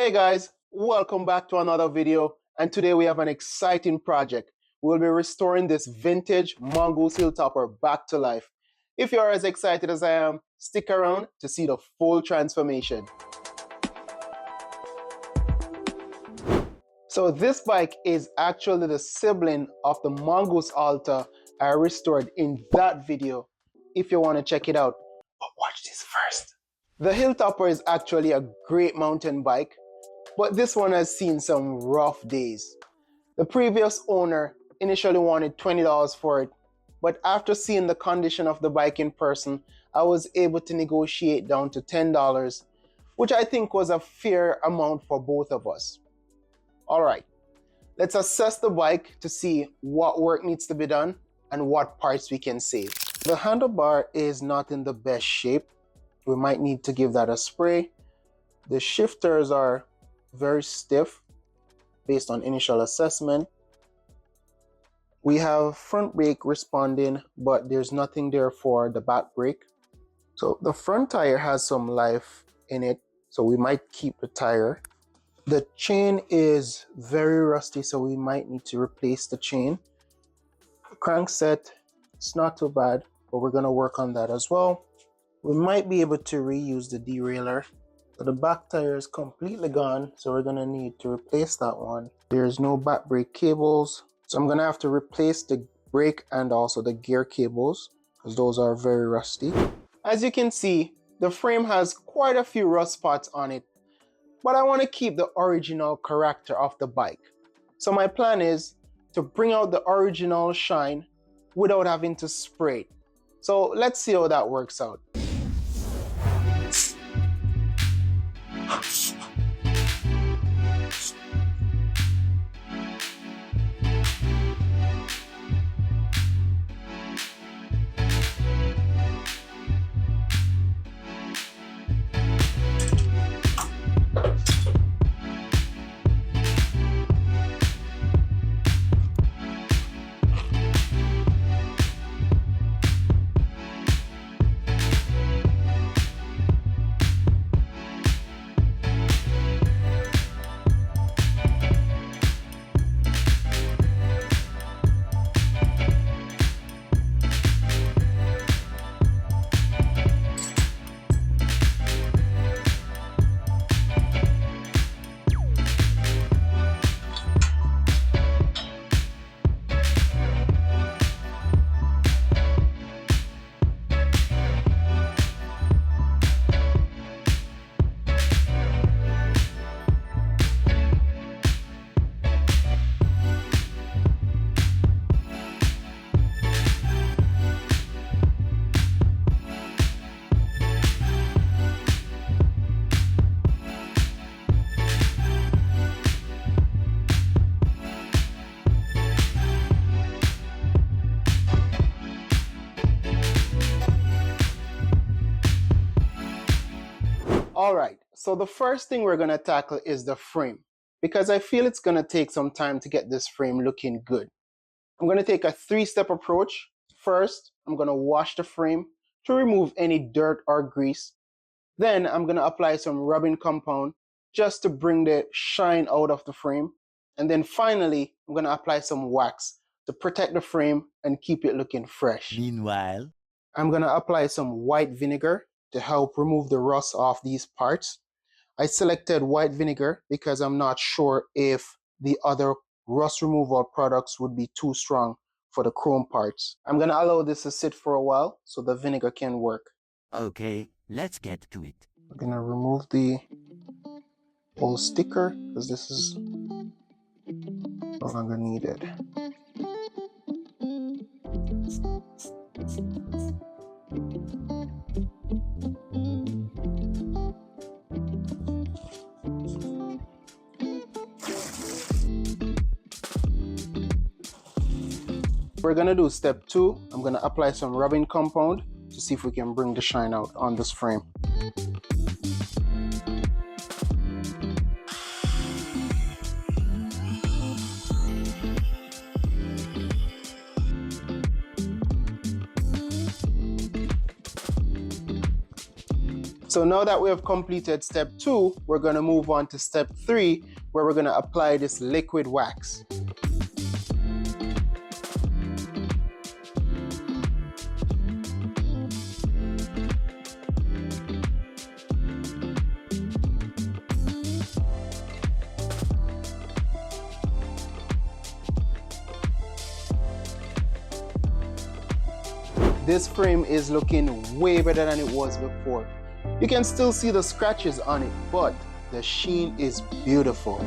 Hey guys, welcome back to another video, and today we have an exciting project. We'll be restoring this vintage Mongoose Hill Topper back to life. If you're as excited as I am, stick around to see the full transformation. So this bike is actually the sibling of the Mongoose Alta I restored in that video, if you want to check it out. But watch this first. The Hilltopper is actually a great mountain bike, but this one has seen some rough days. The previous owner initially wanted $20 for it, but after seeing the condition of the bike in person, I was able to negotiate down to $10, which I think was a fair amount for both of us. All right, let's assess the bike to see what work needs to be done and what parts we can save. The handlebar is not in the best shape. We might need to give that a spray. The shifters are very stiff based on initial assessment. We have front brake responding, but there's nothing there for the back brake. So the front tire has some life in it, so we might keep the tire. The chain is very rusty, so we might need to replace the chain. The crankset, it's not too bad, but we're gonna work on that as well. We might be able to reuse the derailleur. So the back tire is completely gone, so we're gonna need to replace that one. There's no back brake cables, so I'm gonna have to replace the brake and also the gear cables, because those are very rusty. As you can see, the frame has quite a few rust spots on it, but I want to keep the original character of the bike. So my plan is to bring out the original shine without having to spray it. So let's see how that works out. All right, so the first thing we're gonna tackle is the frame, because I feel it's gonna take some time to get this frame looking good. I'm gonna take a three-step approach. First, I'm gonna wash the frame to remove any dirt or grease. Then I'm gonna apply some rubbing compound just to bring the shine out of the frame. And then finally, I'm gonna apply some wax to protect the frame and keep it looking fresh. Meanwhile, I'm gonna apply some white vinegar to help remove the rust off these parts. I selected white vinegar because I'm not sure if the other rust removal products would be too strong for the chrome parts. I'm gonna allow this to sit for a while so the vinegar can work. okay, let's get to it. I'm gonna remove the old sticker because this is no longer needed. We're gonna do step 2. I'm gonna apply some rubbing compound to see if we can bring the shine out on this frame. So now that we have completed step 2, we're going to move on to step 3, where we're going to apply this liquid wax. This frame is looking way better than it was before. You can still see the scratches on it, but the sheen is beautiful.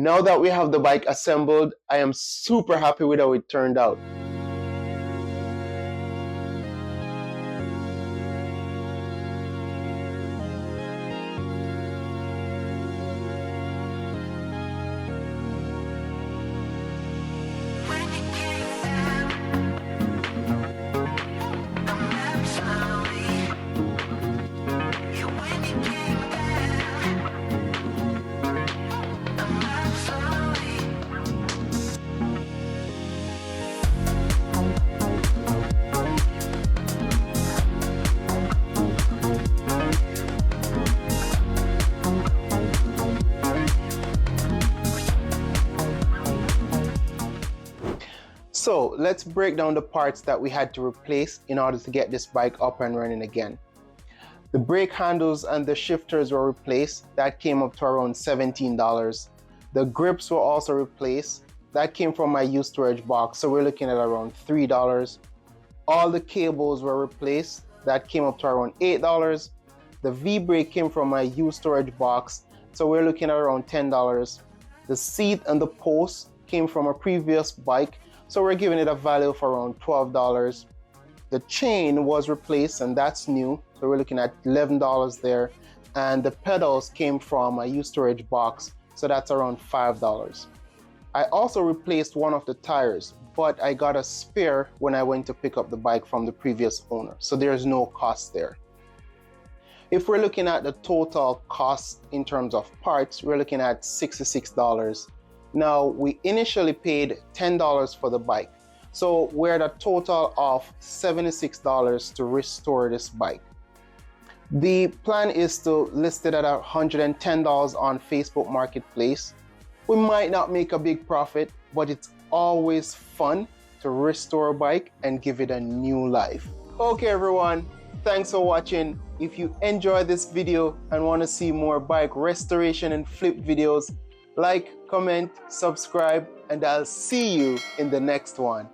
Now that we have the bike assembled, I am super happy with how it turned out. So let's break down the parts that we had to replace in order to get this bike up and running again. The brake handles and the shifters were replaced. That came up to around $17. The grips were also replaced. That came from my used storage box, so we're looking at around $3. All the cables were replaced. That came up to around $8. The V-brake came from my used storage box, so we're looking at around $10. The seat and the post came from a previous bike, so we're giving it a value of around $12. The chain was replaced, and that's new, so we're looking at $11 there. And the pedals came from a used storage box, so that's around $5. I also replaced one of the tires, but I got a spare when I went to pick up the bike from the previous owner, so there's no cost there. If we're looking at the total cost in terms of parts, we're looking at $66. Now, we initially paid $10 for the bike, so we're at a total of $76 to restore this bike. The plan is to list it at $110 on Facebook Marketplace. We might not make a big profit, but it's always fun to restore a bike and give it a new life. Okay everyone, thanks for watching. If you enjoyed this video and want to see more bike restoration and flip videos, like, comment, subscribe, and I'll see you in the next one.